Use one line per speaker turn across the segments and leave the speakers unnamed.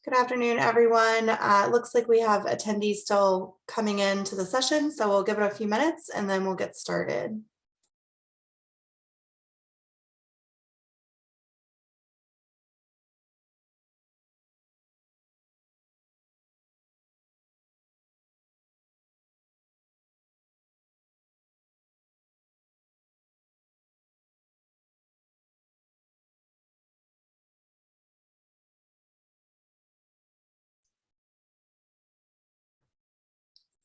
Good afternoon, everyone. It looks like we have attendees still coming into the session, so we'll give it a few minutes and then we'll get started.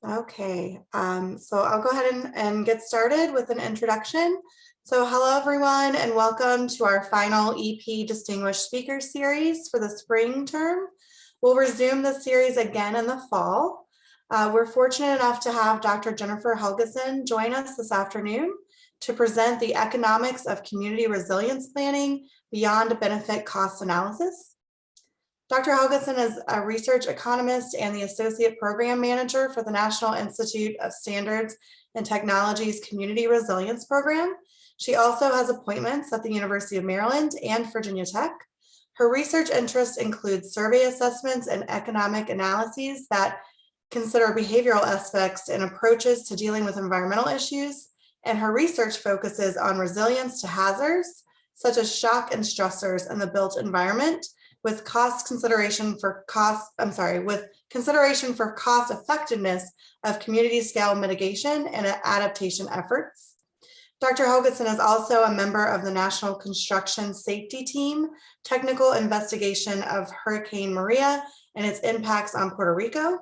Okay, so I'll go ahead and get started with an introduction. So hello, everyone, and welcome to our final EP Distinguished Speaker Series for the spring term. We'll resume the series again in the fall. We're fortunate enough to have Dr. Jennifer Helgeson join us this afternoon to present the economics of community resilience planning beyond benefit cost analysis. Dr. Helgeson is a research economist and the Associate Program Manager for the National Institute of Standards and Technology's Community Resilience Program. She also has appointments at the University of Maryland and Virginia Tech. Her research interests include survey assessments and economic analyses that consider behavioral aspects and approaches to dealing with environmental issues. And her research focuses on resilience to hazards, such as shock and stressors in the built environment, with consideration for cost effectiveness of community scale mitigation and adaptation efforts. Dr. Helgeson is also a member of the National Construction Safety Team, technical investigation of Hurricane Maria and its impacts on Puerto Rico.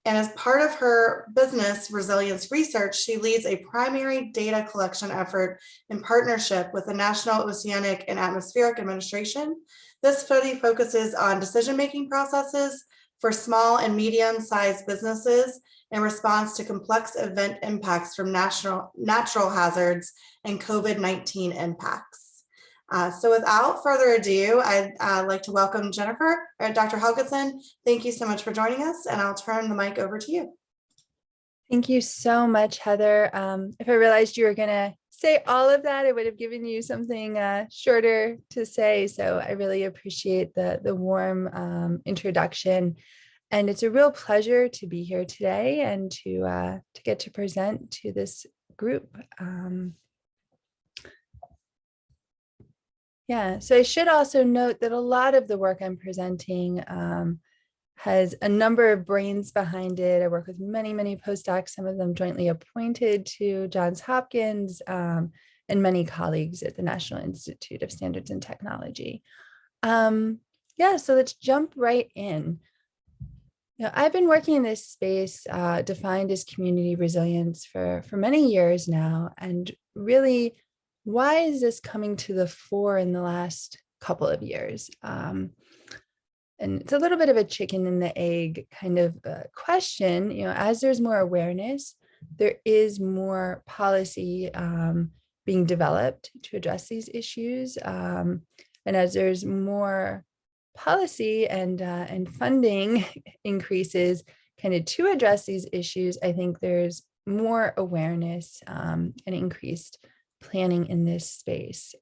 And as part of her business resilience research, she leads a primary data collection effort in partnership with the National Oceanic and Atmospheric Administration. This study focuses on decision-making processes for small and medium-sized businesses in response to complex event impacts from natural hazards and COVID-19 impacts. So without further ado, I'd like to welcome Dr. Helgeson. Thank you so much for joining us, and I'll turn the mic over to you.
Thank you so much, Heather. If I realized you were going to say all of that, I would have given you something shorter to say. So I really appreciate the warm introduction. And it's a real pleasure to be here today and to get to present to this group. So I should also note that a lot of the work I'm presenting has a number of brains behind it. I work with many, many postdocs, some of them jointly appointed to Johns Hopkins, and many colleagues at the National Institute of Standards and Technology. So let's jump right in. I've been working in this space defined as community resilience for many years now. And really, why is this coming to the fore in the last couple of years? And it's a little bit of a chicken and the egg kind of question. As there's more awareness, there is more policy being developed to address these issues. And as there's more policy and funding increases kind of to address these issues, I think there's more awareness and increased planning in this space.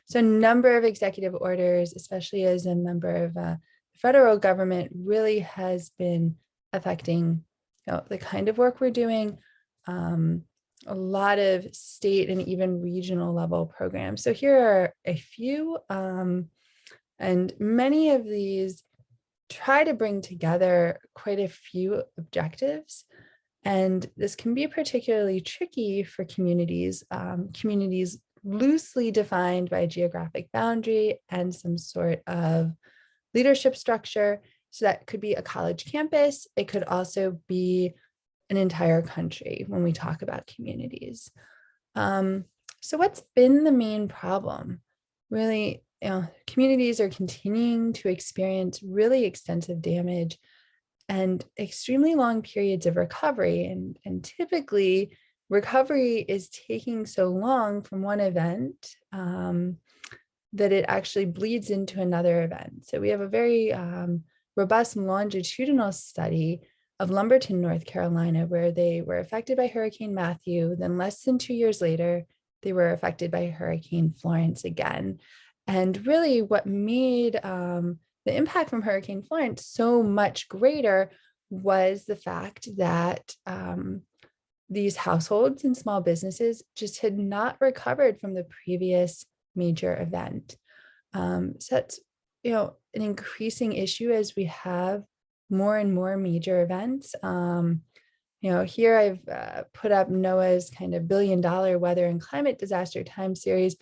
So a number of executive orders, especially as a member of the federal government, really has been affecting the kind of work we're doing. A lot of state and even regional level programs. So here are a few, and many of these try to bring together quite a few objectives. And this can be particularly tricky for communities loosely defined by geographic boundary and some sort of leadership structure. So that could be a college campus. It could also be an entire country when we talk about communities. So what's been the main problem? Really, communities are continuing to experience really extensive damage and extremely long periods of recovery. And typically, recovery is taking so long from one event that it actually bleeds into another event. So we have a very robust longitudinal study of Lumberton, North Carolina, where they were affected by Hurricane Matthew. Then less than 2 years later, they were affected by Hurricane Florence again. And really what made the impact from Hurricane Florence so much greater was the fact that these households and small businesses just had not recovered from the previous major event. So that's, an increasing issue as we have more and more major events. Here I've put up NOAA's kind of $1 billion weather and climate disaster time series,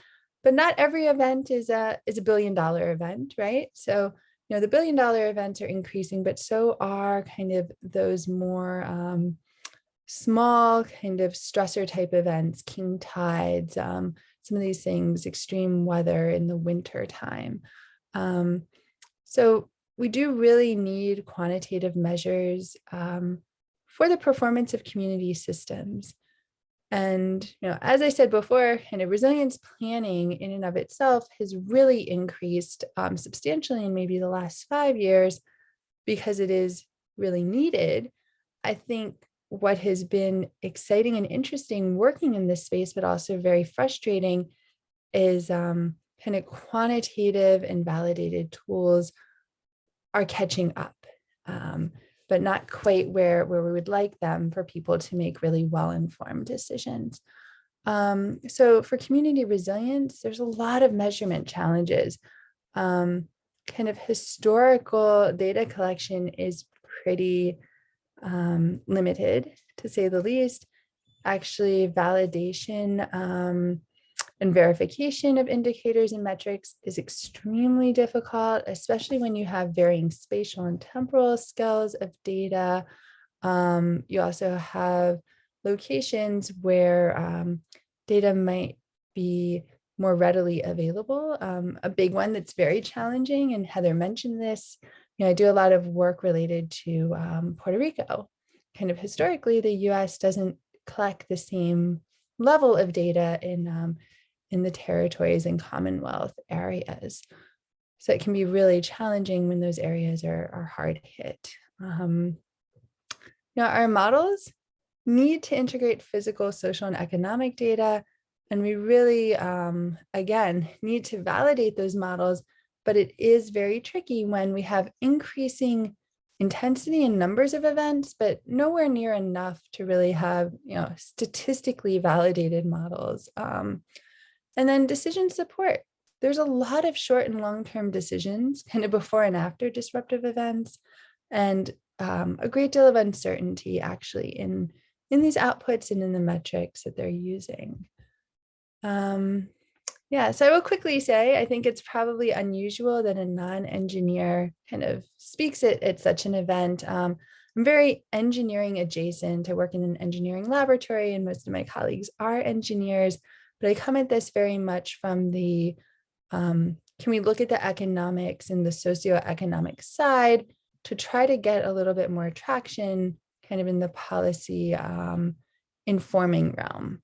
but not every event is a $1 billion event, right? So, the $1 billion events are increasing, but so are kind of those more small kind of stressor type events, king tides, some of these things, extreme weather in the winter time. So we do really need quantitative measures for the performance of community systems. And, as I said before, kind of resilience planning in and of itself has really increased substantially in maybe the last 5 years because it is really needed. I think what has been exciting and interesting working in this space, but also very frustrating, is kind of quantitative and validated tools are catching up, but not quite where we would like them for people to make really well-informed decisions. So for community resilience, there's a lot of measurement challenges. Kind of historical data collection is pretty limited, to say the least. Actually, validation and verification of indicators and metrics is extremely difficult, especially when you have varying spatial and temporal scales of data. You also have locations where data might be more readily available. A big one that's very challenging, and Heather mentioned this, I do a lot of work related to Puerto Rico. Kind of historically, the US doesn't collect the same level of data in the territories and Commonwealth areas. So it can be really challenging when those areas are hard hit. Our models need to integrate physical, social, and economic data. And we really, again, need to validate those models, but it is very tricky when we have increasing intensity and numbers of events, but nowhere near enough to really have, statistically validated models. And then decision support. There's a lot of short and long-term decisions kind of before and after disruptive events, and a great deal of uncertainty actually in these outputs and in the metrics that they're using. So I will quickly say, I think it's probably unusual that a non-engineer kind of speaks at such an event. I'm very engineering adjacent. I work in an engineering laboratory, and most of my colleagues are engineers, but I come at this very much from the, can we look at the economics and the socio-economic side to try to get a little bit more traction kind of in the policy informing realm.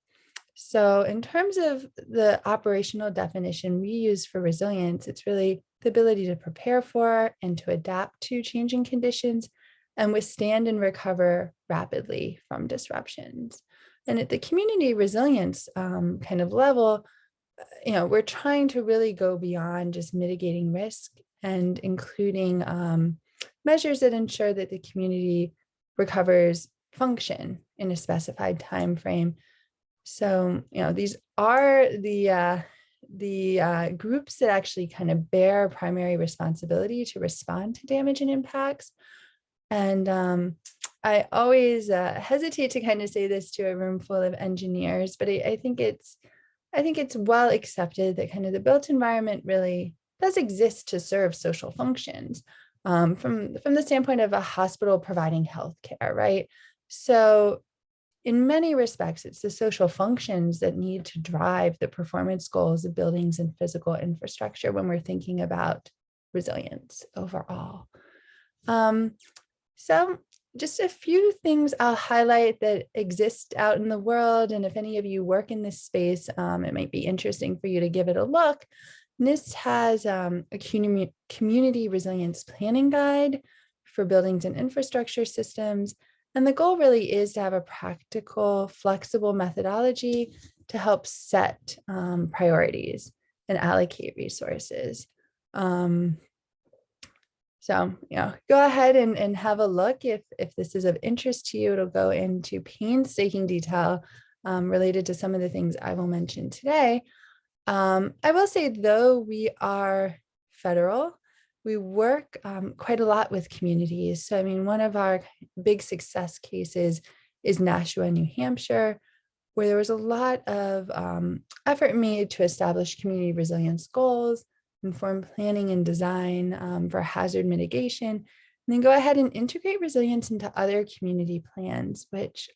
So in terms of the operational definition we use for resilience, it's really the ability to prepare for and to adapt to changing conditions and withstand and recover rapidly from disruptions. And at the community resilience kind of level, we're trying to really go beyond just mitigating risk and including measures that ensure that the community recovers function in a specified time frame. So, these are the groups that actually kind of bear primary responsibility to respond to damage and impacts. And I always hesitate to kind of say this to a room full of engineers, but I think it's well accepted that kind of the built environment really does exist to serve social functions from the standpoint of a hospital providing healthcare, right? So in many respects, it's the social functions that need to drive the performance goals of buildings and physical infrastructure when we're thinking about resilience overall. So just a few things I'll highlight that exist out in the world. And if any of you work in this space, it might be interesting for you to give it a look. NIST has a community resilience planning guide for buildings and infrastructure systems. And the goal really is to have a practical, flexible methodology to help set priorities and allocate resources. So, go ahead and have a look if this is of interest to you. It'll go into painstaking detail related to some of the things I will mention today. I will say, though, we are federal, we work quite a lot with communities. So, I mean, one of our big success cases is Nashua, New Hampshire, where there was a lot of effort made to establish community resilience goals, inform planning and design for hazard mitigation, and then go ahead and integrate resilience into other community plans, which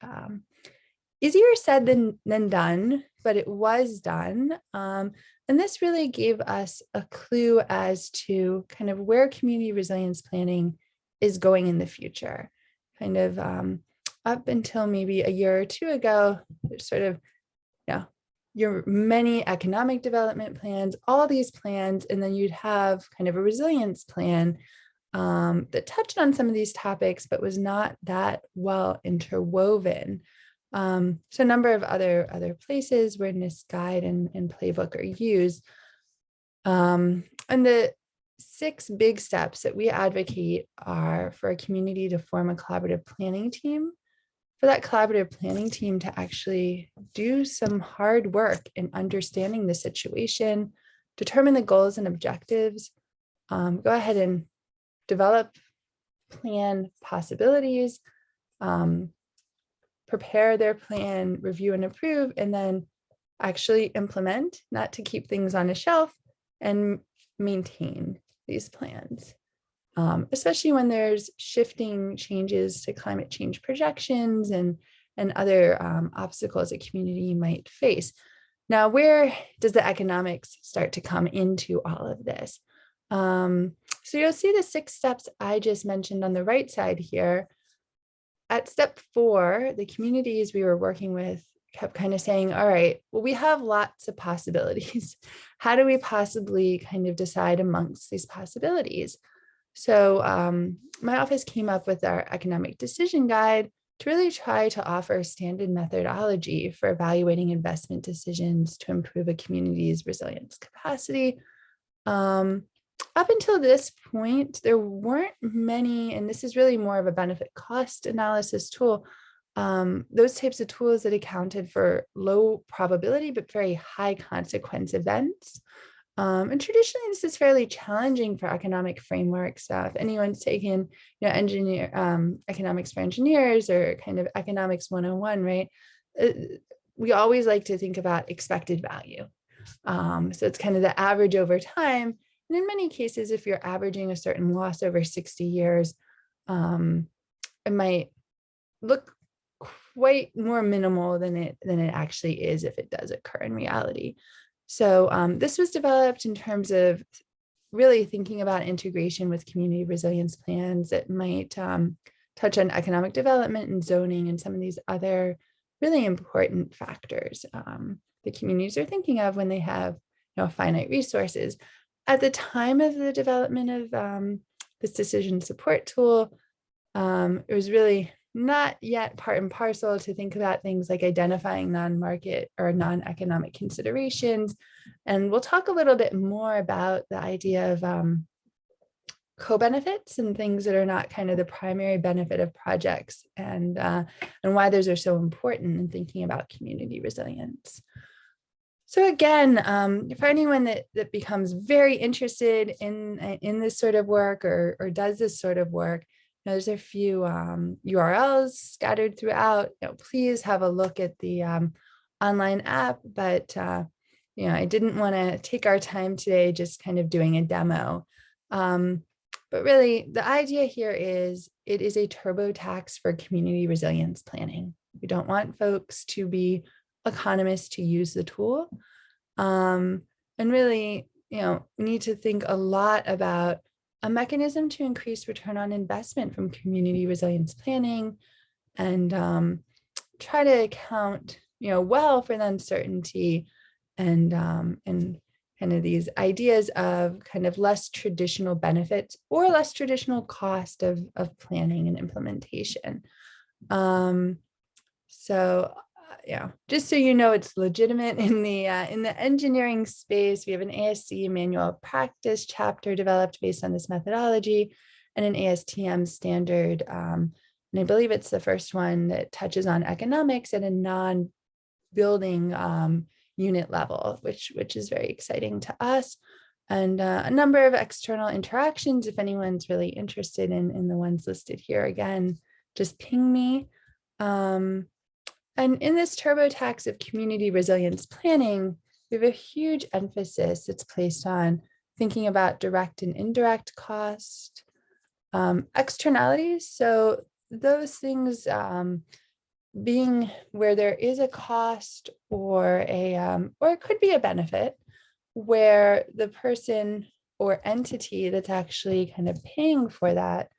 easier said than done, but it was done. And this really gave us a clue as to kind of where community resilience planning is going in the future. Kind of up until maybe a year or two ago, there's sort of, your many economic development plans, all these plans, and then you'd have kind of a resilience plan that touched on some of these topics, but was not that well interwoven. So a number of other places where this guide and playbook are used. And the 6 big steps that we advocate are for a community to form a collaborative planning team, for that collaborative planning team to actually do some hard work in understanding the situation, determine the goals and objectives, go ahead and develop plan possibilities, prepare their plan, review and approve, and then actually implement, not to keep things on a shelf, and maintain these plans. Especially when there's shifting changes to climate change projections and other obstacles a community might face. Now, where does the economics start to come into all of this? So you'll see the 6 steps I just mentioned on the right side here. At step 4, the communities we were working with kept kind of saying, all right, well, we have lots of possibilities. How do we possibly kind of decide amongst these possibilities? So my office came up with our economic decision guide to really try to offer standard methodology for evaluating investment decisions to improve a community's resilience capacity. Up until this point, there weren't many, and this is really more of a benefit cost analysis tool, those types of tools that accounted for low probability but very high consequence events. And traditionally, this is fairly challenging for economic frameworks. If anyone's taken, economics for engineers or kind of economics 101, right? We always like to think about expected value. So it's kind of the average over time. And in many cases, if you're averaging a certain loss over 60 years, it might look quite more minimal than it actually is if it does occur in reality. So this was developed in terms of really thinking about integration with community resilience plans that might touch on economic development and zoning and some of these other really important factors the communities are thinking of when they have finite resources. At the time of the development of this decision support tool, it was really not yet part and parcel to think about things like identifying non-market or non-economic considerations. And we'll talk a little bit more about the idea of co-benefits and things that are not kind of the primary benefit of projects and why those are so important in thinking about community resilience. So again, for anyone that becomes very interested in this sort of work or does this sort of work, there's a few URLs scattered throughout. Please have a look at the online app, but I didn't want to take our time today just kind of doing a demo. But really, the idea here is it is a TurboTax for community resilience planning. We don't want folks to be economists to use the tool. And really, we need to think a lot about a mechanism to increase return on investment from community resilience planning and try to account, well for the uncertainty and kind of these ideas of kind of less traditional benefits or less traditional cost of planning and implementation. Just so it's legitimate in the engineering space. We have an ASC manual practice chapter developed based on this methodology, and an ASTM standard. And I believe it's the first one that touches on economics at a non-building unit level, which is very exciting to us. And a number of external interactions. If anyone's really interested in the ones listed here, again, just ping me. And in this TurboTax of community resilience planning, we have a huge emphasis that's placed on thinking about direct and indirect cost, externalities. So those things being where there is a cost or it could be a benefit, where the person or entity that's actually kind of paying for that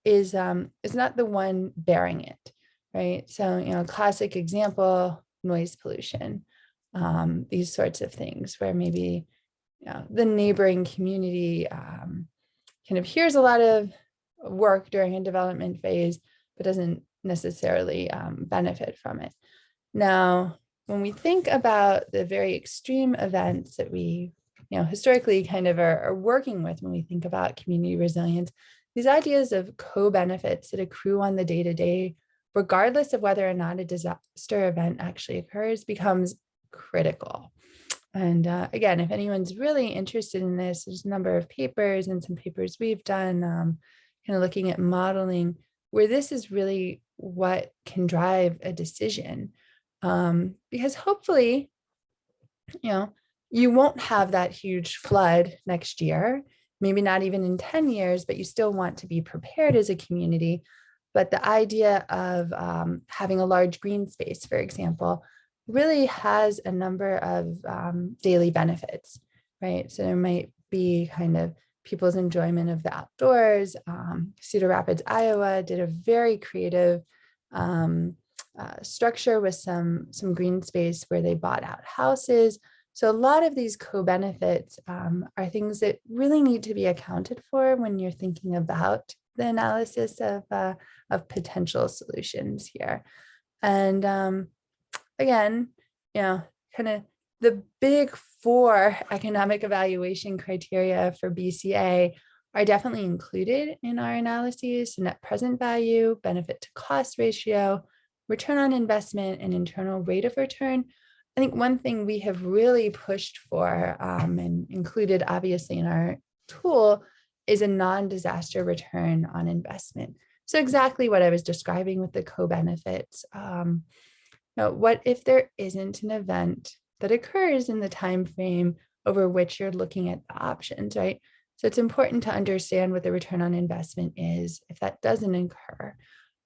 is not the one bearing it, right? So, classic example, noise pollution, these sorts of things where maybe the neighboring community kind of hears a lot of work during a development phase, but doesn't necessarily benefit from it. Now, when we think about the very extreme events that we, historically kind of are working with when we think about community resilience, these ideas of co-benefits that accrue on the day-to-day, regardless of whether or not a disaster event actually occurs, becomes critical. And again, if anyone's really interested in this, there's a number of papers and some papers we've done kind of looking at modeling where this is really what can drive a decision. Because hopefully, you won't have that huge flood next year, maybe not even in 10 years, but you still want to be prepared as a community. But the idea of having a large green space, for example, really has a number of daily benefits, right? So there might be kind of people's enjoyment of the outdoors. Cedar Rapids, Iowa did a very creative structure with some green space where they bought out houses. So a lot of these co-benefits are things that really need to be accounted for when you're thinking about the analysis of potential solutions here. And again, kind of the big four economic evaluation criteria for BCA are definitely included in our analyses: so net present value, benefit to cost ratio, return on investment, and internal rate of return. I think one thing we have really pushed for and included obviously in our tool is a non-disaster return on investment. So exactly what I was describing with the co-benefits. What if there isn't an event that occurs in the time frame over which you're looking at the options, right? So it's important to understand what the return on investment is if that doesn't occur.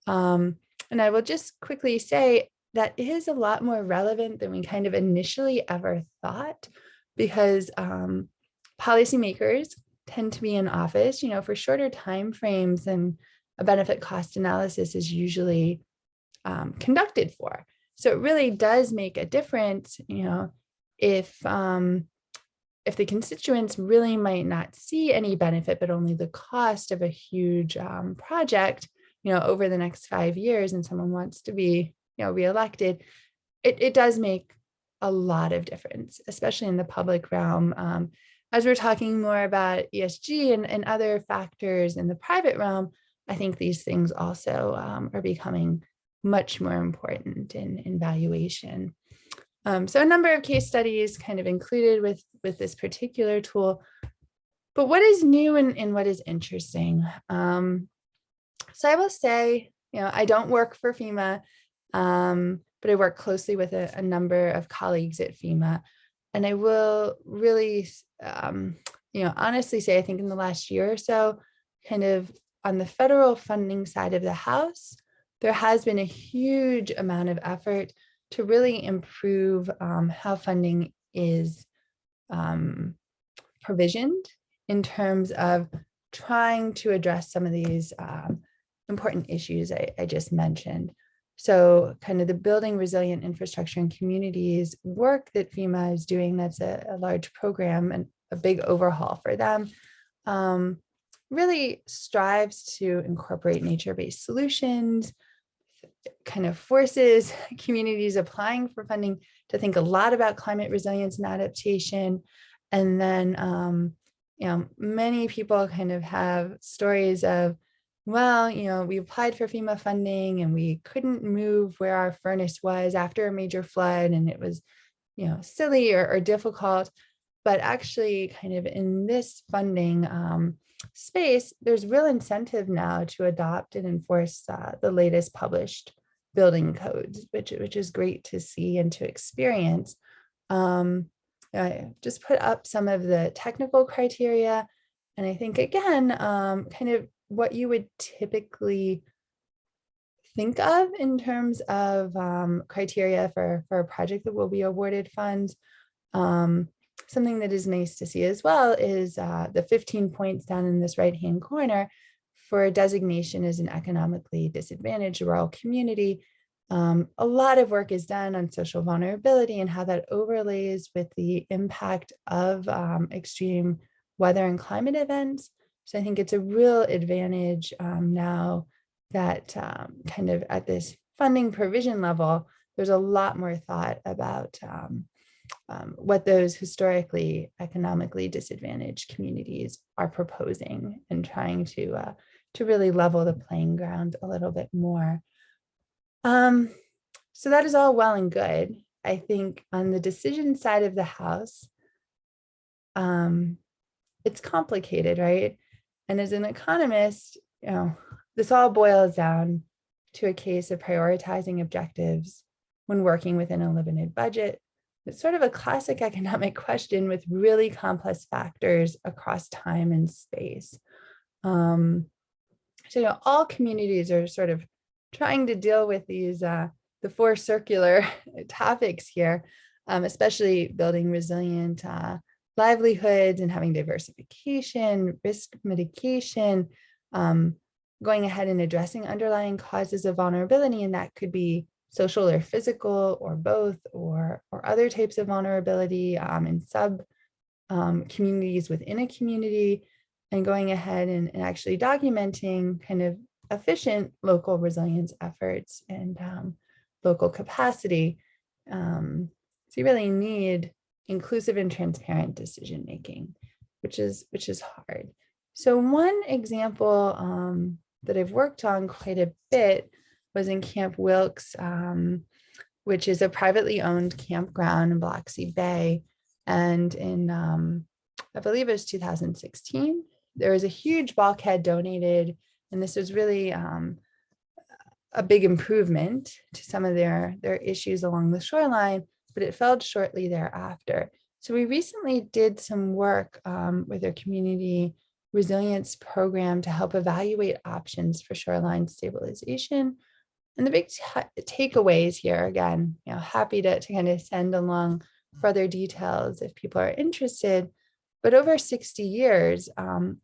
And I will just quickly say that is a lot more relevant than we kind of initially ever thought, because policymakers tend to be in office, for shorter time frames, and a benefit cost analysis is usually conducted for. So it really does make a difference, if the constituents really might not see any benefit, but only the cost of a huge project, over the next 5 years, and someone wants to be, reelected, it does make a lot of difference, especially in the public realm. As we're talking more about ESG and other factors in the private realm, I think these things also are becoming much more important in valuation. So a number of case studies kind of included with this particular tool. But what is new and what is interesting? So I will say, I don't work for FEMA, but I work closely with a number of colleagues at FEMA. And I will really, honestly say, I think in the last year or so, kind of on the federal funding side of the house, there has been a huge amount of effort to really improve how funding is provisioned in terms of trying to address some of these important issues I just mentioned. So kind of the building resilient infrastructure in communities work that FEMA is doing, that's a large program and a big overhaul for them, really strives to incorporate nature-based solutions, kind of forces communities applying for funding to think a lot about climate resilience and adaptation, and then many people kind of have stories of, well, we applied for FEMA funding and we couldn't move where our furnace was after a major flood, and it was, silly or difficult. But actually, kind of in this funding space, there's real incentive now to adopt and enforce the latest published building codes, which is great to see and to experience. I just put up some of the technical criteria, and I think, again, kind of what you would typically think of in terms of criteria for a project that will be awarded funds. Something that is nice to see as well is the 15 points down in this right-hand corner for a designation as an economically disadvantaged rural community. A lot of work is done on social vulnerability and how that overlays with the impact of extreme weather and climate events. So I think it's a real advantage now that kind of at this funding provision level, there's a lot more thought about what those historically economically disadvantaged communities are proposing and trying to really level the playing ground a little bit more. So that is all well and good. I think on the decision side of the house, it's complicated, right? And as an economist, this all boils down to a case of prioritizing objectives when working within a limited budget. It's sort of a classic economic question with really complex factors across time and space. So, all communities are sort of trying to deal with these, the four circular topics here, especially building resilient livelihoods and having diversification, risk mitigation, going ahead and addressing underlying causes of vulnerability, and that could be social or physical or both, or other types of vulnerability in sub communities within a community, and going ahead and actually documenting kind of efficient local resilience efforts and local capacity. So you really need inclusive and transparent decision making, which is hard. So one example that I've worked on quite a bit was in Camp Wilkes, which is a privately owned campground in Biloxi Bay. And in, I believe it was 2016, there was a huge bulkhead donated, and this was really a big improvement to some of their issues along the shoreline, but it failed shortly thereafter. So we recently did some work with our community resilience program to help evaluate options for shoreline stabilization. And the big takeaways here, again, happy to kind of send along further details if people are interested. But over 60 years,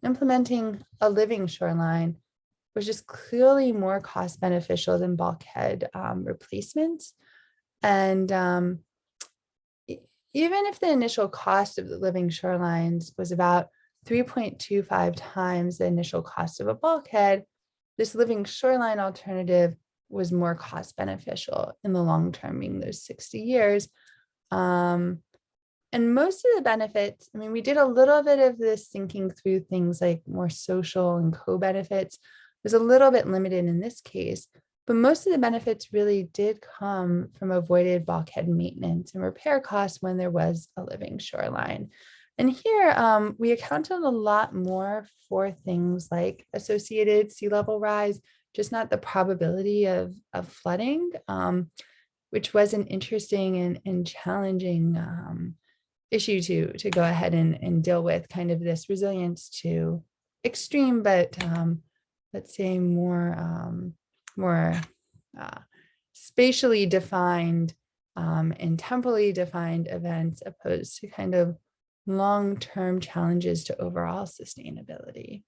implementing a living shoreline was just clearly more cost beneficial than bulkhead replacements. And even if the initial cost of the living shorelines was about 3.25 times the initial cost of a bulkhead, this living shoreline alternative was more cost beneficial in the long term, being those 60 years. And most of the benefits, I mean, we did a little bit of this thinking through things like more social and co-benefits, was a little bit limited in this case, but most of the benefits really did come from avoided bulkhead maintenance and repair costs when there was a living shoreline. And here we accounted a lot more for things like associated sea level rise, just not the probability of flooding, which was an interesting and challenging issue to go ahead and deal with, kind of this resilience to extreme, but let's say more spatially defined and temporally defined events, opposed to kind of long-term challenges to overall sustainability.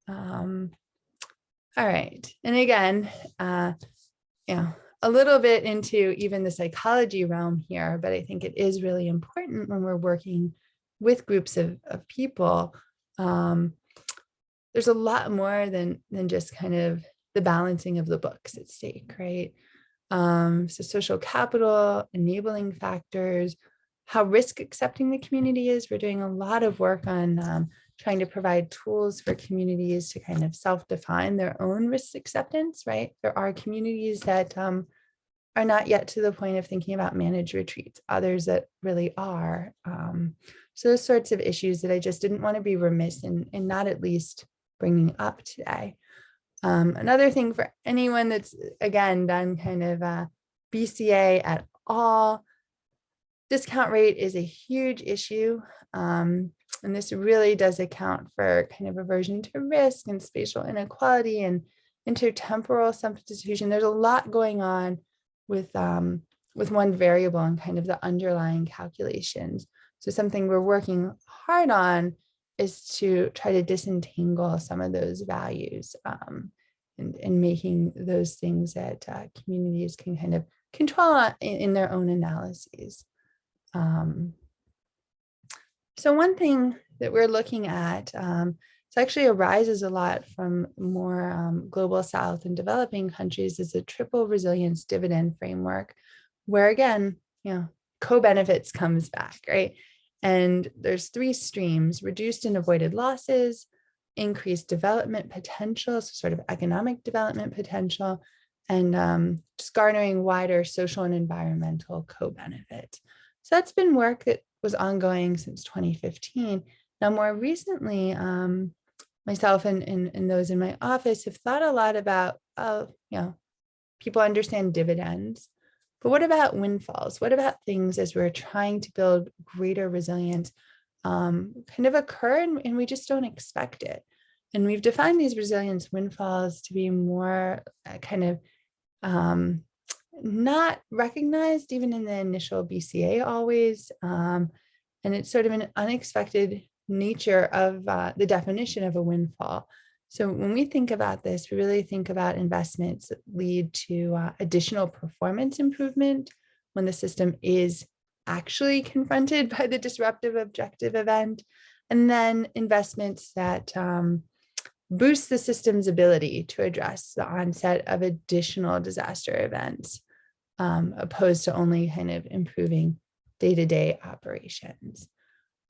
All right, and again, a little bit into even the psychology realm here, but I think it is really important when we're working with groups of people. There's a lot more than just kind of the balancing of the books at stake, right? So social capital, enabling factors, how risk accepting the community is. We're doing a lot of work on trying to provide tools for communities to kind of self-define their own risk acceptance, right? There are communities that are not yet to the point of thinking about managed retreats, others that really are. So those sorts of issues that I just didn't want to be remiss in not at least bringing up today. Another thing for anyone that's, again, done kind of BCA at all, discount rate is a huge issue. And this really does account for kind of aversion to risk and spatial inequality and intertemporal substitution. There's a lot going on with one variable and kind of the underlying calculations. So something we're working hard on is to try to disentangle some of those values and making those things that communities can kind of control in their own analyses. So one thing that we're looking at, it actually arises a lot from more global South and developing countries, is a triple resilience dividend framework, where again, co-benefits comes back, right? And there's 3 streams: reduced and avoided losses, increased development potential, so sort of economic development potential, and just garnering wider social and environmental co-benefit. So that's been work that was ongoing since 2015. Now, more recently, myself and those in my office have thought a lot about, people understand dividends, but what about windfalls? What about things as we're trying to build greater resilience kind of occur and we just don't expect it? And we've defined these resilience windfalls to be more kind of not recognized even in the initial BCA always. And it's sort of an unexpected nature of the definition of a windfall. So when we think about this, we really think about investments that lead to additional performance improvement when the system is actually confronted by the disruptive objective event, and then investments that boost the system's ability to address the onset of additional disaster events, opposed to only kind of improving day-to-day operations.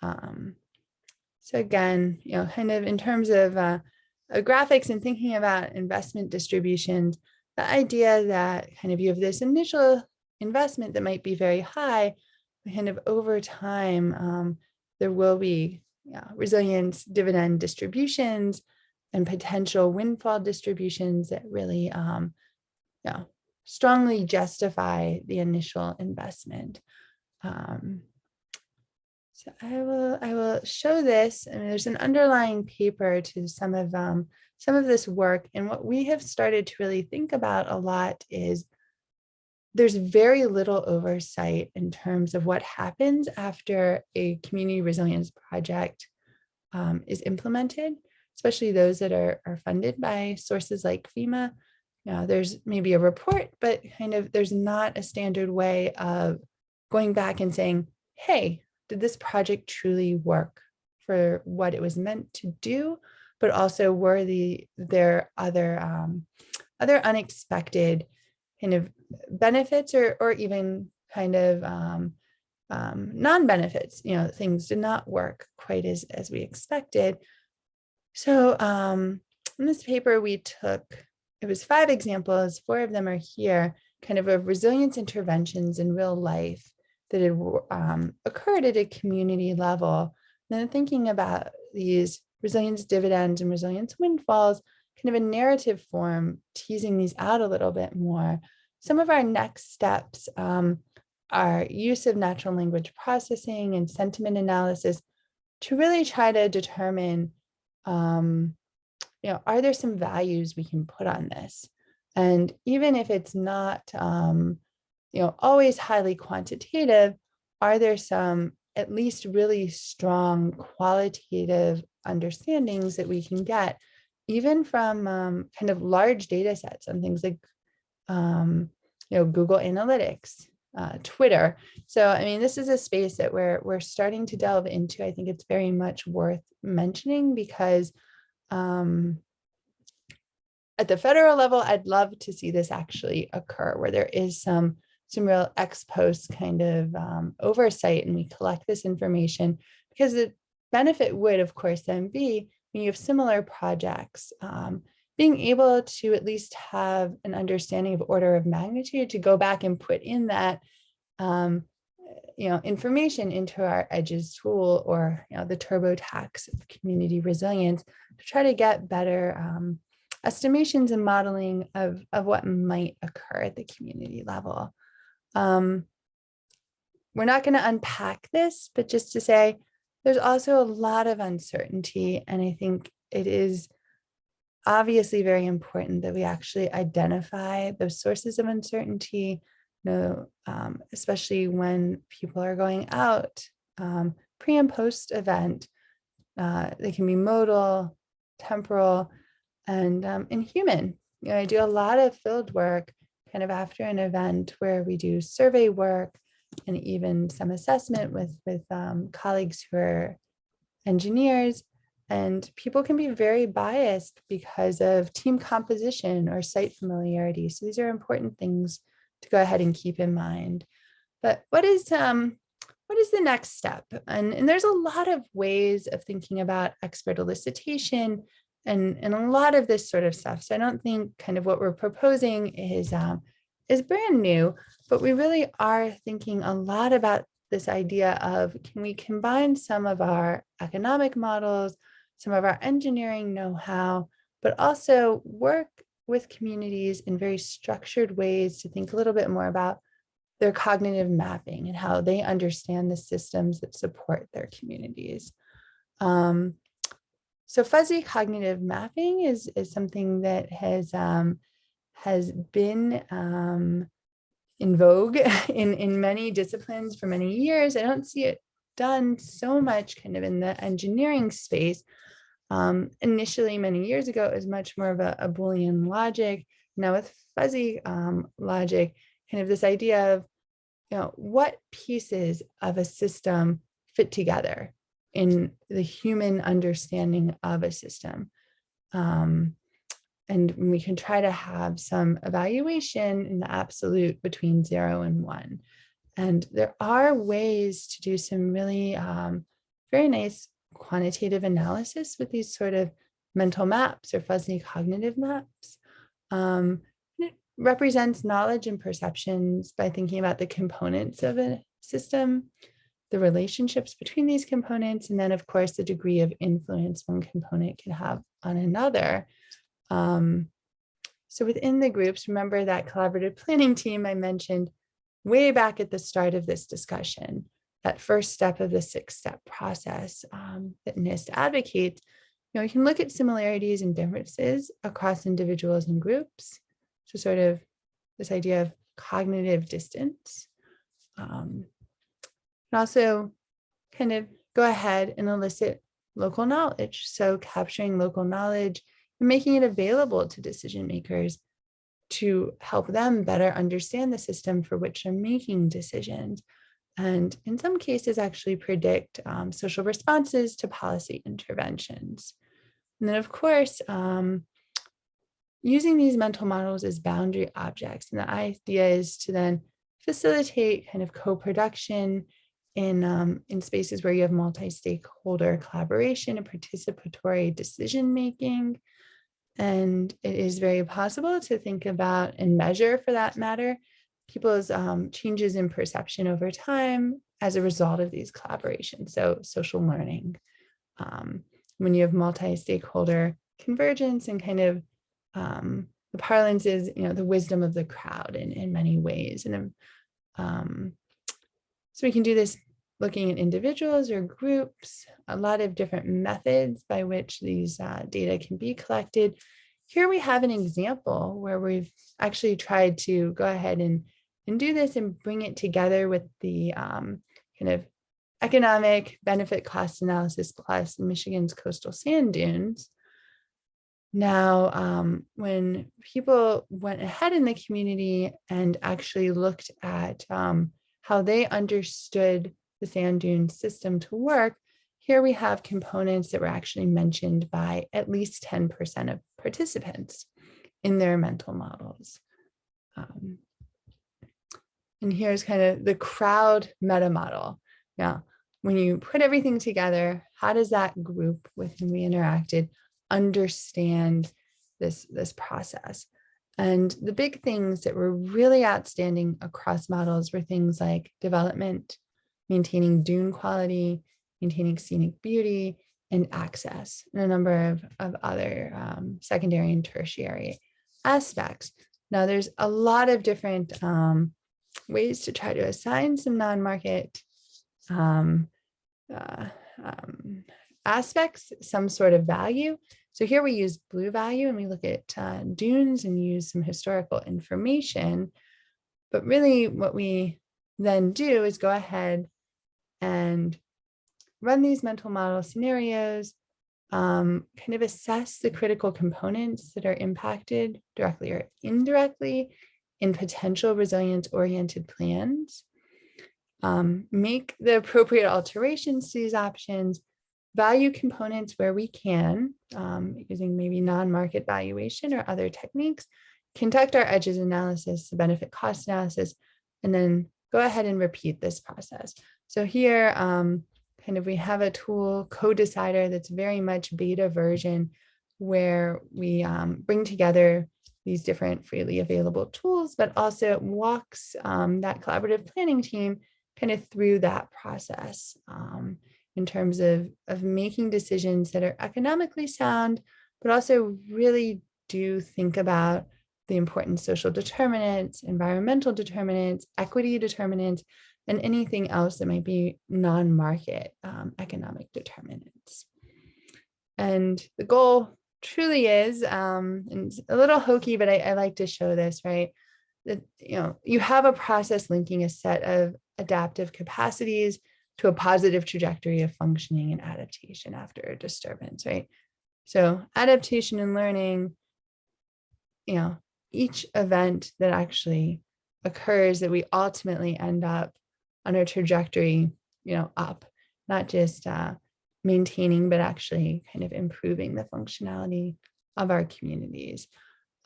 So again, kind of in terms of graphics and thinking about investment distributions, the idea that kind of you have this initial investment that might be very high, but kind of over time, there will be resilience dividend distributions and potential windfall distributions that really strongly justify the initial investment. So I will show this. I mean, there's an underlying paper to some of this work, and what we have started to really think about a lot is there's very little oversight in terms of what happens after a community resilience project is implemented, especially those that are funded by sources like FEMA. There's maybe a report, but kind of there's not a standard way of going back and saying, hey, did this project truly work for what it was meant to do? But also, were there other unexpected kind of benefits or even kind of non-benefits? Things did not work quite as we expected. So in this paper, we took, it was 5 examples, 4 of them are here, kind of resilience interventions in real life that had occurred at a community level. And then thinking about these resilience dividends and resilience windfalls, kind of a narrative form, teasing these out a little bit more. Some of our next steps are use of natural language processing and sentiment analysis to really try to determine, are there some values we can put on this? And even if it's not, always highly quantitative, are there some at least really strong qualitative understandings that we can get, even from kind of large data sets on things like, Google Analytics, Twitter. So, I mean, this is a space that we're starting to delve into. I think it's very much worth mentioning because at the federal level, I'd love to see this actually occur, where there is some real ex post kind of oversight, and we collect this information, because benefit would, of course, then be when you have similar projects, being able to at least have an understanding of order of magnitude to go back and put in that information into our EDGES tool, or the TurboTax of community resilience, to try to get better estimations and modeling of what might occur at the community level. We're not going to unpack this, but just to say there's also a lot of uncertainty, and I think it is obviously very important that we actually identify those sources of uncertainty, especially when people are going out pre and post event. They can be modal, temporal, and human. I do a lot of field work kind of after an event where we do survey work and even some assessment with colleagues who are engineers. And people can be very biased because of team composition or site familiarity. So these are important things to go ahead and keep in mind. But what is the next step? And there's a lot of ways of thinking about expert elicitation and a lot of this sort of stuff. So I don't think kind of what we're proposing is brand new, but we really are thinking a lot about this idea of, can we combine some of our economic models, some of our engineering know-how, but also work with communities in very structured ways to think a little bit more about their cognitive mapping and how they understand the systems that support their communities. So fuzzy cognitive mapping is something that has been in vogue in many disciplines for many years. I don't see it done so much kind of in the engineering space. Initially, many years ago, it was much more of a Boolean logic. Now with fuzzy logic, kind of this idea of, what pieces of a system fit together in the human understanding of a system. And we can try to have some evaluation in the absolute between 0 and 1. And there are ways to do some really very nice quantitative analysis with these sort of mental maps or fuzzy cognitive maps. It represents knowledge and perceptions by thinking about the components of a system, the relationships between these components, and then, of course, the degree of influence one component can have on another. So within the groups, remember that collaborative planning team I mentioned way back at the start of this discussion, that first step of the 6-step process that NIST advocates. You can look at similarities and differences across individuals and groups. So sort of this idea of cognitive distance. And also kind of go ahead and elicit local knowledge. So capturing local knowledge and making it available to decision makers to help them better understand the system for which they're making decisions. And in some cases, actually predict social responses to policy interventions. And then, of course, using these mental models as boundary objects. And the idea is to then facilitate kind of co-production in spaces where you have multi-stakeholder collaboration and participatory decision-making. And it is very possible to think about and measure, for that matter, people's changes in perception over time as a result of these collaborations. So social learning, when you have multi-stakeholder convergence and kind of the parlance is, the wisdom of the crowd in many ways. And so we can do this looking at individuals or groups, a lot of different methods by which these data can be collected. Here we have an example where we've actually tried to go ahead and do this and bring it together with the kind of economic benefit cost analysis plus Michigan's coastal sand dunes. Now, when people went ahead in the community and actually looked at how they understood the sand dune system to work, here we have components that were actually mentioned by at least 10% of participants in their mental models. And here's kind of the crowd meta model. Now, when you put everything together, how does that group with whom we interacted understand this process? And the big things that were really outstanding across models were things like development, maintaining dune quality, maintaining scenic beauty, and access, and a number of other secondary and tertiary aspects. Now, there's a lot of different ways to try to assign some non-market aspects, some sort of value. So here we use blue value and we look at dunes and use some historical information. But really what we then do is go ahead and run these mental model scenarios, kind of assess the critical components that are impacted directly or indirectly in potential resilience-oriented plans, make the appropriate alterations to these options, value components where we can, using maybe non-market valuation or other techniques, conduct our edges analysis, the benefit cost analysis, and then go ahead and repeat this process. So here, kind of we have a tool, Co-Decider, that's very much beta version, where we bring together these different freely available tools, but also walks that collaborative planning team kind of through that process in terms of making decisions that are economically sound, but also really do think about the important social determinants, environmental determinants, equity determinants, and anything else that might be non-market economic determinants. And the goal truly is, and it's a little hokey, but I like to show this, right? That, you have a process linking a set of adaptive capacities to a positive trajectory of functioning and adaptation after a disturbance, right? So adaptation and learning, each event that actually occurs, that we ultimately end up on a trajectory, up, not just maintaining, but actually kind of improving the functionality of our communities.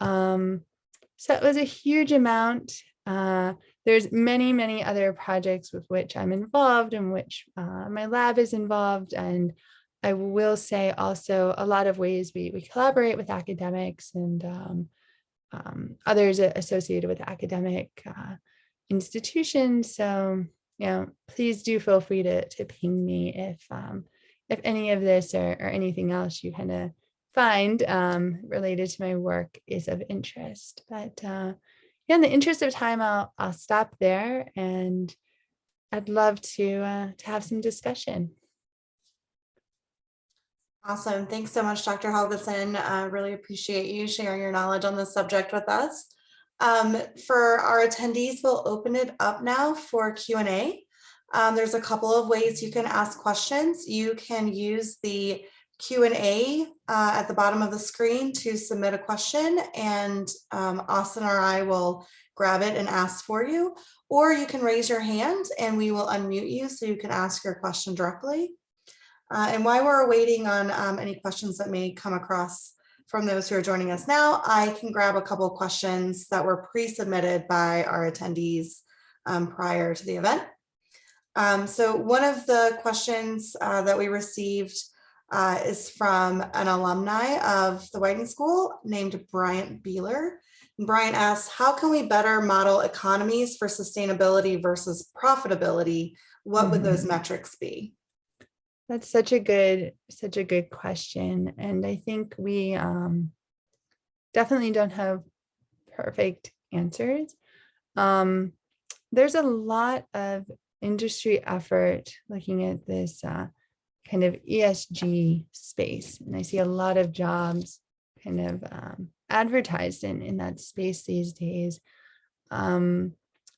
So it was a huge amount. There's many, many other projects with which I'm involved, in which my lab is involved. And I will say also a lot of ways we collaborate with academics and others associated with academic institutions. So, please do feel free to ping me if any of this or anything else you kind of find related to my work is of interest. But in the interest of time, I'll stop there, and I'd love to have some discussion.
Awesome. Thanks so much, Dr. Helgeson. Really appreciate you sharing your knowledge on this subject with us. For our attendees, we'll open it up now for Q&A. There's a couple of ways you can ask questions. You can use the Q&A at the bottom of the screen to submit a question, and Austin or I will grab it and ask for you. Or you can raise your hand and we will unmute you so you can ask your question directly. And while we're waiting on any questions that may come across from those who are joining us now, I can grab a couple of questions that were pre-submitted by our attendees prior to the event. So one of the questions that we received is from an alumni of the Whiting School named Bryant Beeler. And Bryant asks, how can we better model economies for sustainability versus profitability? What would those metrics be?
That's such a good question. And I think we definitely don't have perfect answers. There's a lot of industry effort looking at this kind of ESG space. And I see a lot of jobs kind of advertised in that space these days. And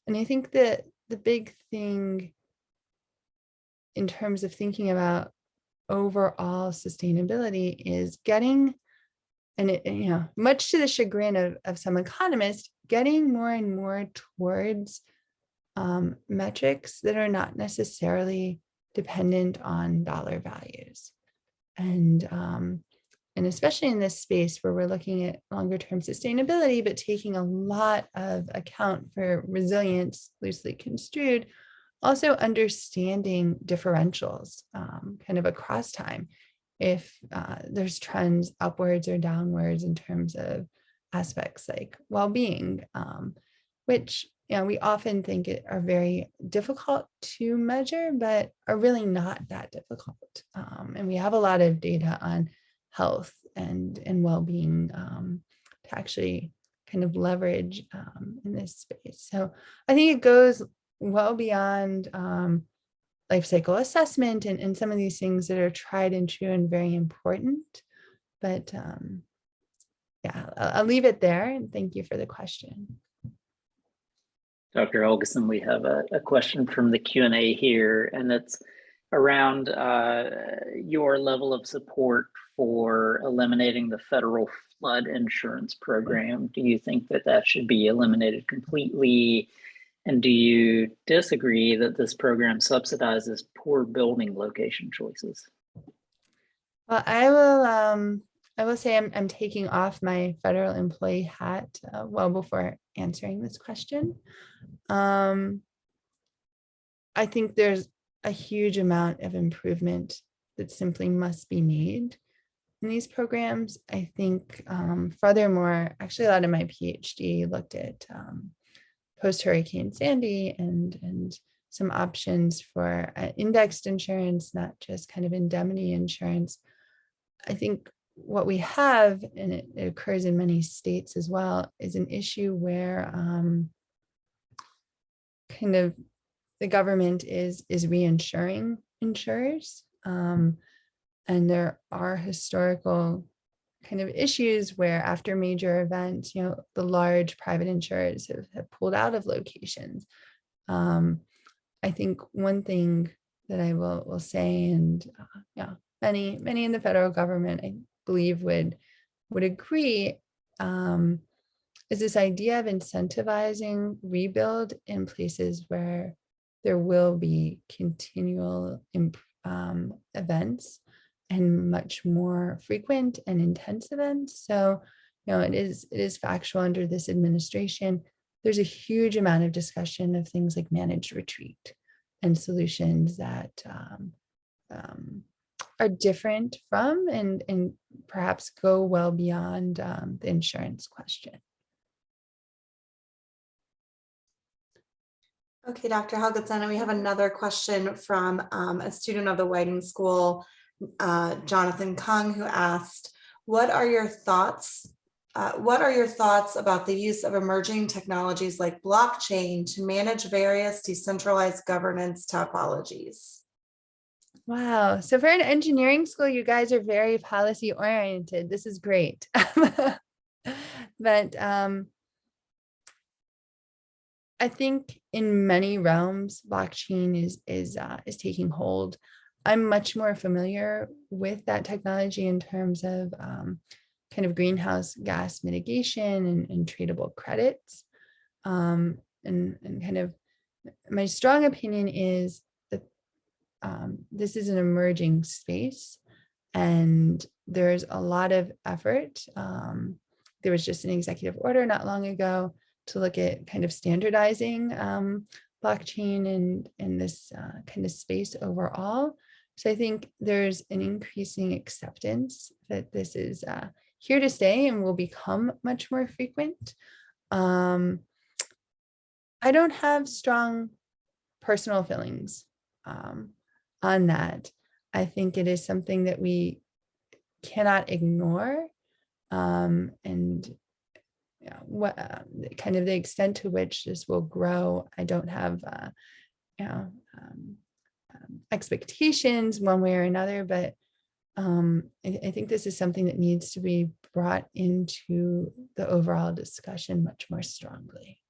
I think that the big thing in terms of thinking about overall sustainability is getting, and much to the chagrin of some economists, getting more and more towards metrics that are not necessarily dependent on dollar values. And especially in this space where we're looking at longer term sustainability, but taking a lot of account for resilience, loosely construed, Also understanding differentials kind of across time. If there's trends upwards or downwards in terms of aspects like well-being, which we often think are very difficult to measure, but are really not that difficult. And we have a lot of data on health and well-being to actually kind of leverage in this space. So I think it goes well beyond life cycle assessment and some of these things that are tried and true and very important. But yeah, I'll leave it there. And thank you for the question.
Dr. Helgeson, we have a question from the Q&A here, and it's around your level of support for eliminating the federal flood insurance program. Do you think that that should be eliminated completely? And do you disagree that this program subsidizes poor building location choices?
Well, I will say I'm taking off my federal employee hat well before answering this question. I think there's a huge amount of improvement that simply must be made in these programs. I think furthermore, actually a lot of my PhD looked at post-Hurricane Sandy and some options for indexed insurance, not just kind of indemnity insurance. I think what we have, and it occurs in many states as well, is an issue where kind of the government is reinsuring insurers. And there are historical kind of issues where after major events, the large private insurers have pulled out of locations. I think one thing that I will say, and many in the federal government, I believe would agree, is this idea of incentivizing rebuild in places where there will be continual events and much more frequent and intense events. So, it is factual under this administration. There's a huge amount of discussion of things like managed retreat and solutions that are different from and perhaps go well beyond the insurance question.
Okay, Dr. Helgeson, and we have another question from a student of the Whiting School, Jonathan Kung, who asked, what are your thoughts about the use of emerging technologies like blockchain to manage various decentralized governance topologies?
Wow. So for an engineering school, you guys are very policy oriented. This is great. But I think in many realms, blockchain is taking hold. I'm much more familiar with that technology in terms of kind of greenhouse gas mitigation and tradable credits. And kind of my strong opinion is that this is an emerging space and there's a lot of effort. There was just an executive order not long ago to look at kind of standardizing blockchain in this kind of space overall. So I think there's an increasing acceptance that this is here to stay and will become much more frequent. I don't have strong personal feelings on that. I think it is something that we cannot ignore, and what kind of the extent to which this will grow, I don't have expectations one way or another, but I think this is something that needs to be brought into the overall discussion much more strongly.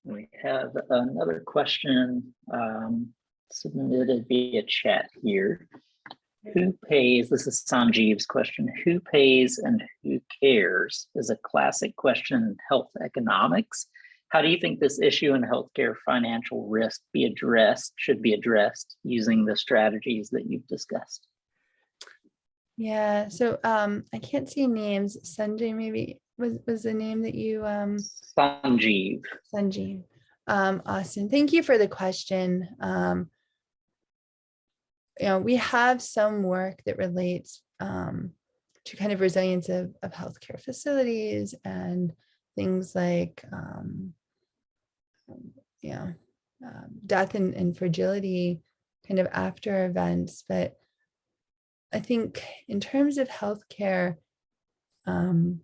We have another question submitted via chat here. Who pays, this is Sanjeev's question, who pays and who cares is a classic question in health economics. How do you think this issue in healthcare financial risk should be addressed using the strategies that you've discussed?
Yeah, so I can't see names. Sanjay, maybe was the name that you
Sanjeev.
Sanjeev. Austin, thank you for the question. We have some work that relates to kind of resilience of healthcare facilities and things like death and fragility kind of after events. But I think in terms of healthcare, I'll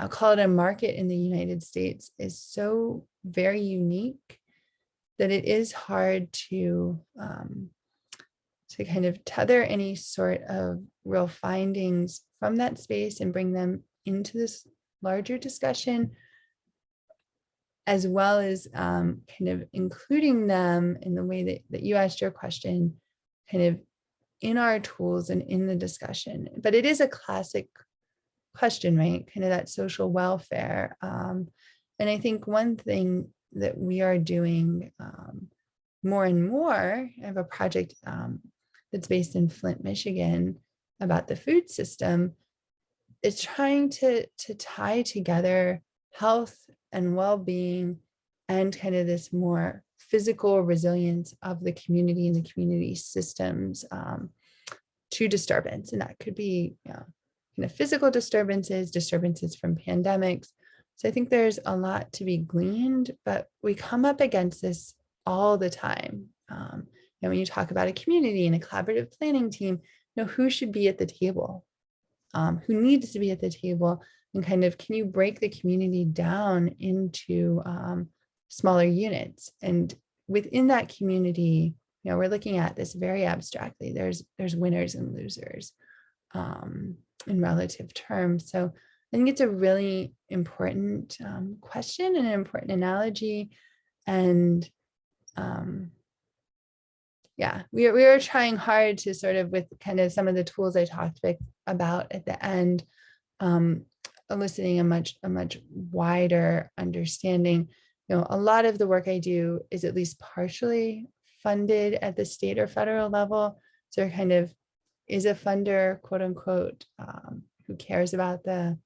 call it a market in the United States, is so very unique that it is hard to kind of tether any sort of real findings from that space and bring them into this larger discussion, as well as kind of including them in the way that you asked your question, kind of in our tools and in the discussion. But it is a classic question, right? Kind of that social welfare. And I think one thing that we are doing more and more, I have a project that's based in Flint, Michigan, about the food system. It's trying to tie together health and well-being and kind of this more physical resilience of the community and the community systems to disturbance. And that could be physical disturbances from pandemics. So I think there's a lot to be gleaned, but we come up against this all the time. When you talk about a community and a collaborative planning team, who should be at the table, who needs to be at the table, and kind of, can you break the community down into smaller units? And within that community, we're looking at this very abstractly. There's winners and losers in relative terms. So I think it's a really important question and an important analogy. And we are trying hard to sort of, with kind of some of the tools I talked about at the end, eliciting a much wider understanding. A lot of the work I do is at least partially funded at the state or federal level. So kind of is a funder, quote unquote, who cares about the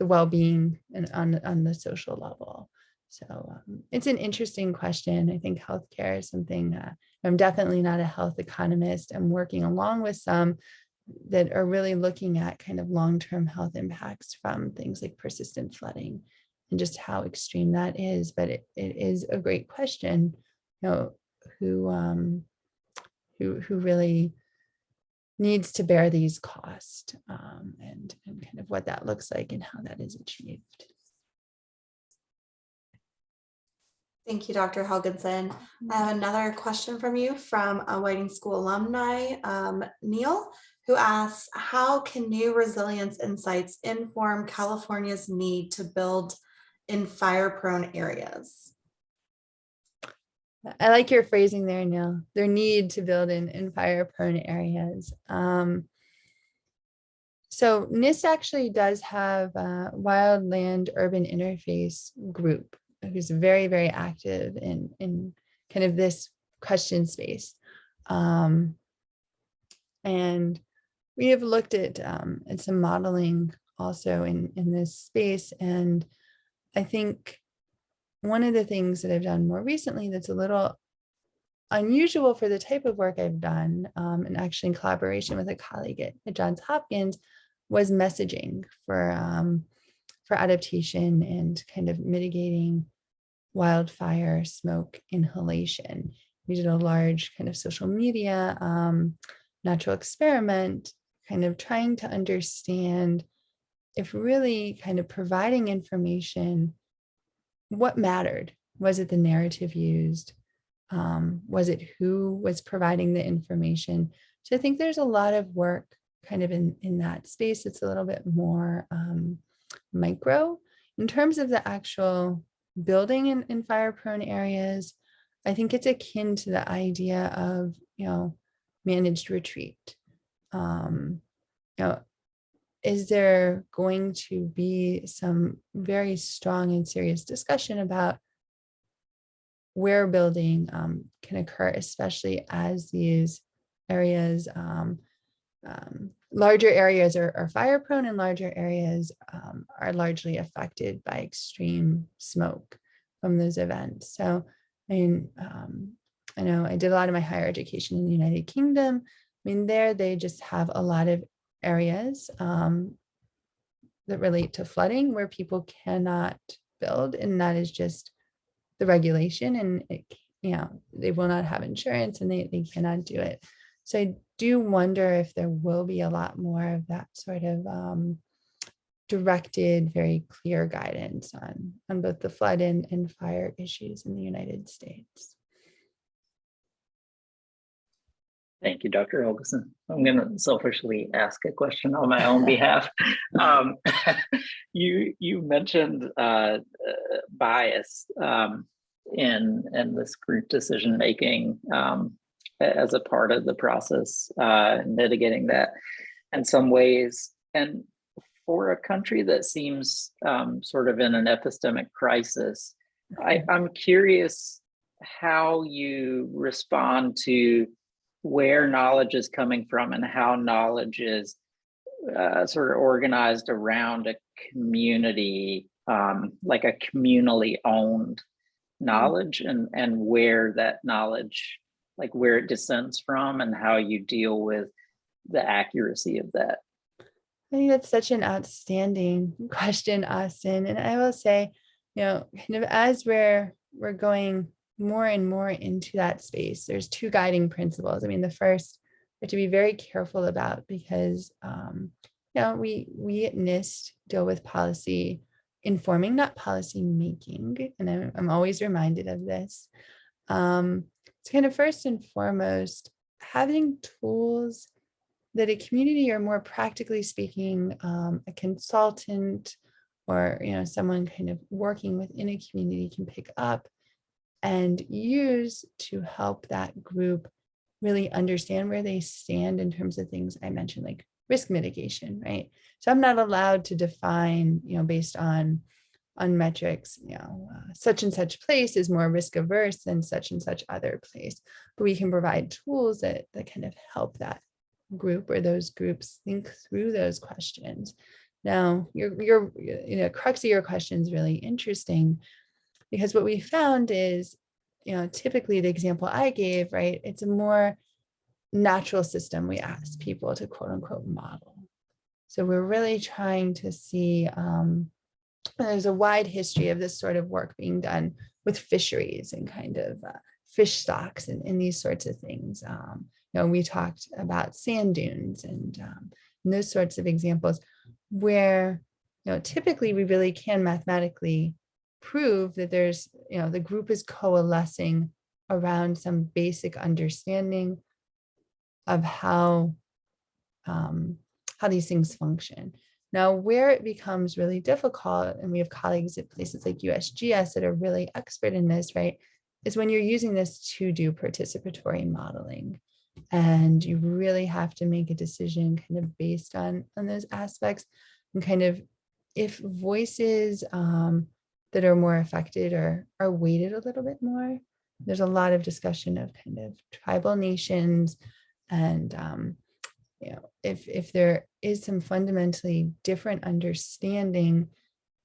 well-being and on the social level. So it's an interesting question. I think healthcare is something, I'm definitely not a health economist. I'm working along with some that are really looking at kind of long-term health impacts from things like persistent flooding and just how extreme that is. But it is a great question, who really needs to bear these costs, and kind of what that looks like and how that is achieved.
Thank you, Dr. Helgeson. I have another question from you from a Whiting School alumni, Neil, who asks, how can new resilience insights inform California's need to build in fire-prone areas?
I like your phrasing there, Neil. Their need to build in fire-prone areas. So NIST actually does have a wildland urban interface group who's very, very active in kind of this question space. And we have looked at some modeling also in this space. And I think one of the things that I've done more recently that's a little unusual for the type of work I've done, and actually in collaboration with a colleague at Johns Hopkins, was messaging for adaptation and kind of mitigating wildfire smoke inhalation. We did a large kind of social media natural experiment, kind of trying to understand if really kind of providing information, what mattered. Was it the narrative used? Was it who was providing the information? So I think there's a lot of work kind of in that space. It's a little bit more micro. In terms of the actual building in fire-prone areas, I think it's akin to the idea of, managed retreat. Is there going to be some very strong and serious discussion about where building can occur, especially as these areas larger areas are fire prone, and larger areas are largely affected by extreme smoke from those events. So, I mean, I know I did a lot of my higher education in the United Kingdom. I mean, there they just have a lot of areas that relate to flooding where people cannot build, and that is just the regulation, and they will not have insurance, and they cannot do it. So I do wonder if there will be a lot more of that sort of directed, very clear guidance on both the flood and fire issues in the United States.
Thank you, Dr. Helgeson. I'm going to selfishly ask a question on my own behalf. You mentioned bias in this group decision making as a part of the process, mitigating that in some ways. And for a country that seems sort of in an epistemic crisis, I'm curious how you respond to where knowledge is coming from and how knowledge is sort of organized around a community, like a communally owned knowledge, and where that knowledge, like where it descends from, and how you deal with the accuracy of that.
I think that's such an outstanding question, Austin. And I will say, kind of as we're going more and more into that space, there's two guiding principles. I mean, the first we have to be very careful about, because we at NIST deal with policy informing, not policy making, and I'm always reminded of this. It's kind of first and foremost having tools that a community, or more practically speaking, a consultant or someone kind of working within a community can pick up and use to help that group really understand where they stand in terms of things I mentioned, like risk mitigation, right? So I'm not allowed to define, based on metrics, such and such place is more risk averse than such and such other place, but we can provide tools that kind of help that group or those groups think through those questions. Now, your crux of your question is really interesting, because what we found is, typically the example I gave, right, it's a more natural system we ask people to quote unquote model. So we're really trying to see, there's a wide history of this sort of work being done with fisheries and kind of fish stocks and these sorts of things. We talked about sand dunes and those sorts of examples where, typically we really can mathematically prove that there's, the group is coalescing around some basic understanding of how these things function. Now, where it becomes really difficult, and we have colleagues at places like USGS that are really expert in this, right, is when you're using this to do participatory modeling. And you really have to make a decision kind of based on those aspects, and kind of if voices that are more affected are weighted a little bit more. There's a lot of discussion of kind of tribal nations, and if there is some fundamentally different understanding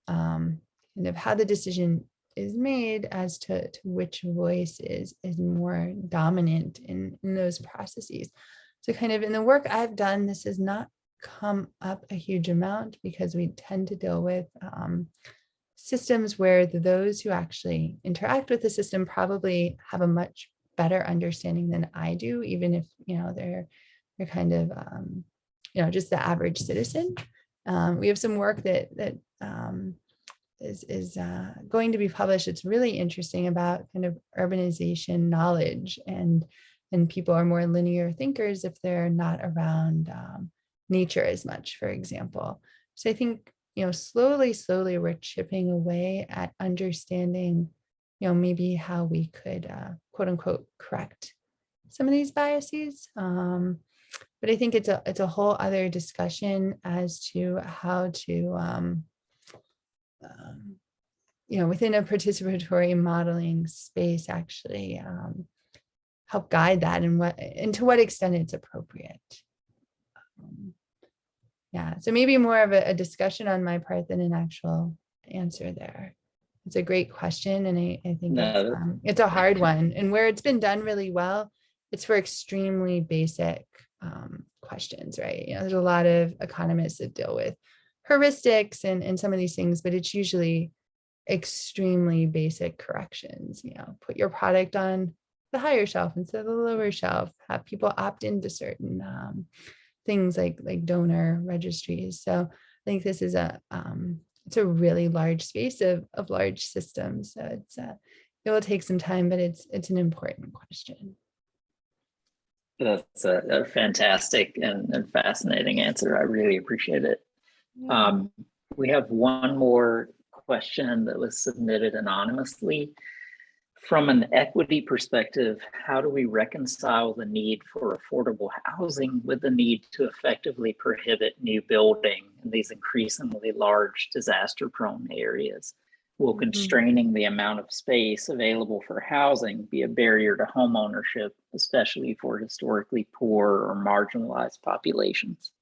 kind of how the decision is made as to which voice is more dominant in those processes. So kind of in the work I've done, this has not come up a huge amount, because we tend to deal with systems where those who actually interact with the system probably have a much better understanding than I do, even if they're kind of just the average citizen. We have some work that is going to be published. It's really interesting about kind of urbanization knowledge, and people are more linear thinkers if they're not around nature as much, for example. So I think slowly we're chipping away at understanding maybe how we could quote unquote correct some of these biases. But I think it's a whole other discussion as to how to within a participatory modeling space, actually help guide that, and to what extent it's appropriate. Yeah, so maybe more of a discussion on my part than an actual answer there. It's a great question, and I think it's a hard one. And where it's been done really well, it's for extremely basic questions, right? There's a lot of economists that deal with heuristics and some of these things, but it's usually extremely basic corrections. Put your product on the higher shelf instead of the lower shelf, have people opt into certain things like donor registries. So I think this is it's a really large space of large systems. So it will take some time, but it's an important question.
That's a fantastic and fascinating answer. I really appreciate it. Yeah. We have one more question that was submitted anonymously. From an equity perspective, how do we reconcile the need for affordable housing with the need to effectively prohibit new building in these increasingly large disaster-prone areas? Will constraining the amount of space available for housing be a barrier to home ownership, especially for historically poor or marginalized populations?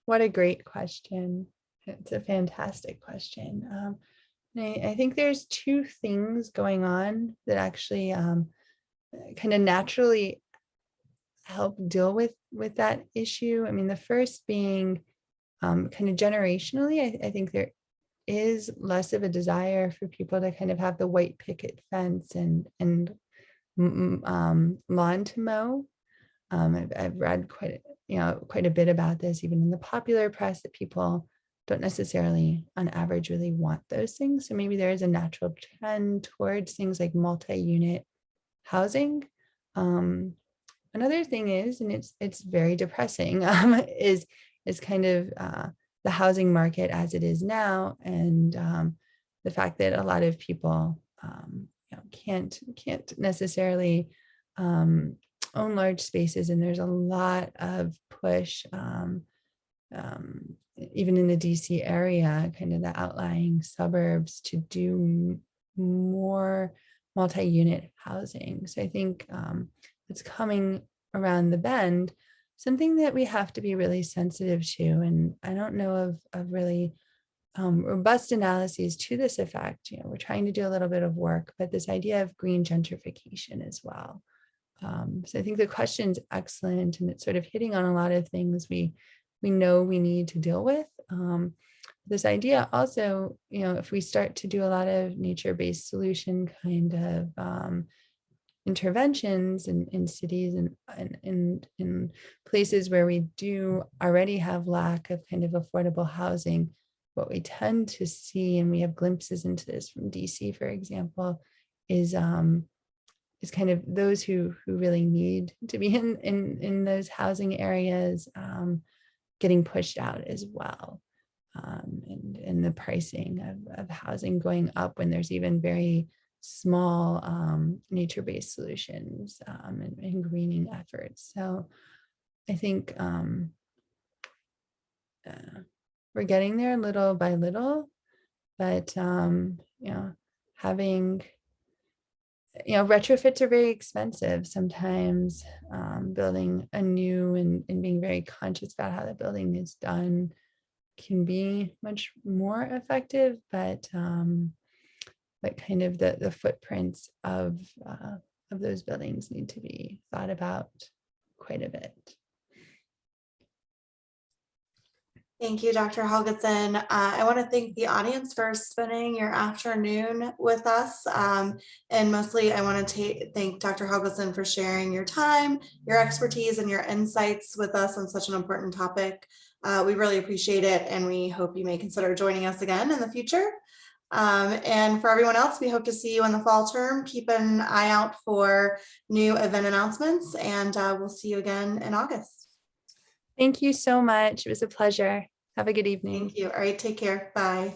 What a great question. It's a fantastic question. I think there's two things going on that actually kind of naturally help deal with that issue. I mean, the first being kind of generationally, I think there is less of a desire for people to kind of have the white picket fence and lawn to mow. I've read quite a bit about this, even in the popular press, that people don't necessarily on average really want those things. So maybe there is a natural trend towards things like multi-unit housing. Another thing is, and it's very depressing, is kind of the housing market as it is now, and the fact that a lot of people can't necessarily own large spaces, and there's a lot of push even in the DC area, kind of the outlying suburbs, to do more multi-unit housing. So I think it's coming around the bend, something that we have to be really sensitive to. And I don't know of really robust analyses to this effect. We're trying to do a little bit of work, but this idea of green gentrification as well. So I think the question's excellent, and it's sort of hitting on a lot of things we know we need to deal with. This idea also, if we start to do a lot of nature-based solution kind of interventions in cities and in places where we do already have lack of kind of affordable housing, what we tend to see, and we have glimpses into this from DC, for example, is kind of those who really need to be in those housing areas getting pushed out as well. And the pricing of housing going up when there's even very small nature-based solutions and greening efforts. So I think we're getting there little by little, but having retrofits are very expensive sometimes. Building anew and being very conscious about how the building is done can be much more effective, but kind of the footprints of those buildings need to be thought about quite a bit.
Thank you, Dr. Helgeson. I want to thank the audience for spending your afternoon with us. And mostly I want to thank Dr. Helgeson for sharing your time, your expertise, and your insights with us on such an important topic. We really appreciate it, and we hope you may consider joining us again in the future. And for everyone else, we hope to see you in the fall term. Keep an eye out for new event announcements, and we'll see you again in August.
Thank you so much. It was a pleasure. Have a good evening.
Thank you. All right, take care. Bye.